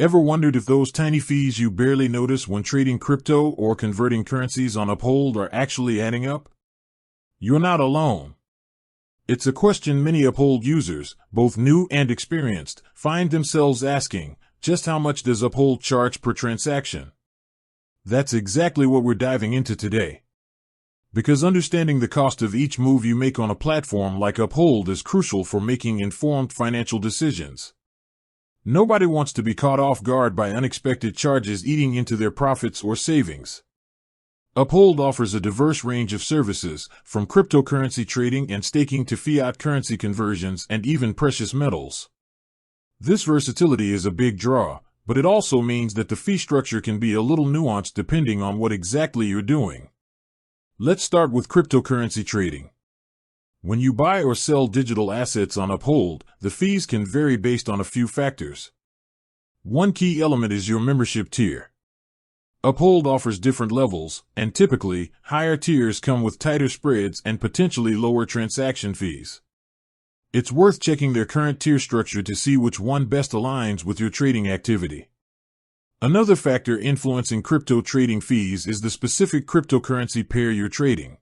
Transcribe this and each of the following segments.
Ever wondered if those tiny fees you barely notice when trading crypto or converting currencies on Uphold are actually adding up? You're not alone. It's a question many Uphold users, both new and experienced, find themselves asking: just how much does Uphold charge per transaction? That's exactly what we're diving into today. Because understanding the cost of each move you make on a platform like Uphold is crucial for making informed financial decisions. Nobody wants to be caught off guard by unexpected charges eating into their profits or savings. Uphold offers a diverse range of services, from cryptocurrency trading and staking to fiat currency conversions and even precious metals. This versatility is a big draw, but it also means that the fee structure can be a little nuanced depending on what exactly you're doing. Let's start with cryptocurrency trading. When you buy or sell digital assets on Uphold, the fees can vary based on a few factors. One key element is your membership tier. Uphold offers different levels, and typically, higher tiers come with tighter spreads and potentially lower transaction fees. It's worth checking their current tier structure to see which one best aligns with your trading activity. Another factor influencing crypto trading fees is the specific cryptocurrency pair you're trading.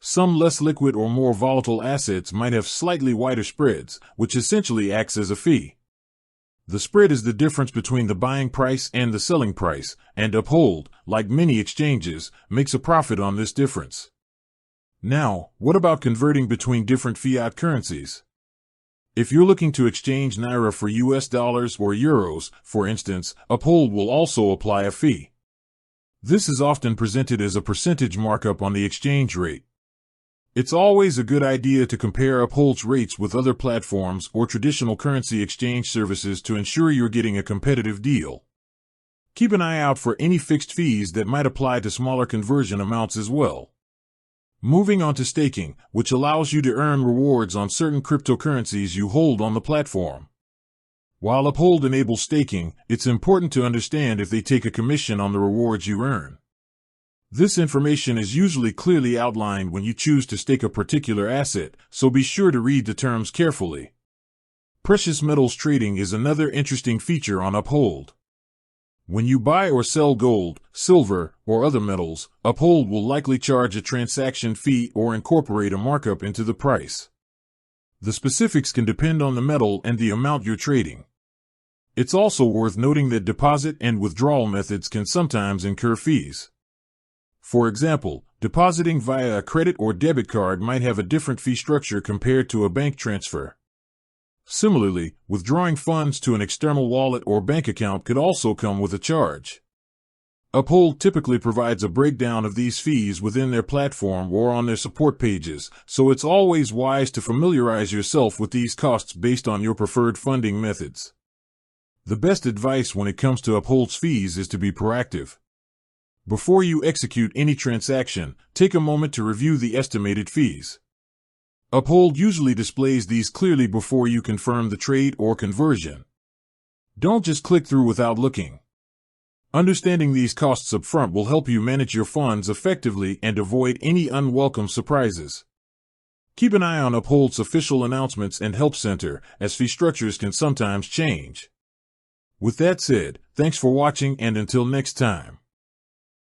Some less liquid or more volatile assets might have slightly wider spreads, which essentially acts as a fee. The spread is the difference between the buying price and the selling price, and Uphold, like many exchanges, makes a profit on this difference. Now, what about converting between different fiat currencies? If you're looking to exchange Naira for US dollars or euros, for instance, Uphold will also apply a fee. This is often presented as a percentage markup on the exchange rate. It's always a good idea to compare Uphold's rates with other platforms or traditional currency exchange services to ensure you're getting a competitive deal. Keep an eye out for any fixed fees that might apply to smaller conversion amounts as well. Moving on to staking, which allows you to earn rewards on certain cryptocurrencies you hold on the platform. While Uphold enables staking, it's important to understand if they take a commission on the rewards you earn. This information is usually clearly outlined when you choose to stake a particular asset, so be sure to read the terms carefully. Precious metals trading is another interesting feature on Uphold. When you buy or sell gold, silver, or other metals, Uphold will likely charge a transaction fee or incorporate a markup into the price. The specifics can depend on the metal and the amount you're trading. It's also worth noting that deposit and withdrawal methods can sometimes incur fees. For example, depositing via a credit or debit card might have a different fee structure compared to a bank transfer. Similarly, withdrawing funds to an external wallet or bank account could also come with a charge. Uphold typically provides a breakdown of these fees within their platform or on their support pages, so it's always wise to familiarize yourself with these costs based on your preferred funding methods. The best advice when it comes to Uphold's fees is to be proactive. Before you execute any transaction, take a moment to review the estimated fees. Uphold usually displays these clearly before you confirm the trade or conversion. Don't just click through without looking. Understanding these costs up front will help you manage your funds effectively and avoid any unwelcome surprises. Keep an eye on Uphold's official announcements and help center, as fee structures can sometimes change. With that said, thanks for watching, and until next time.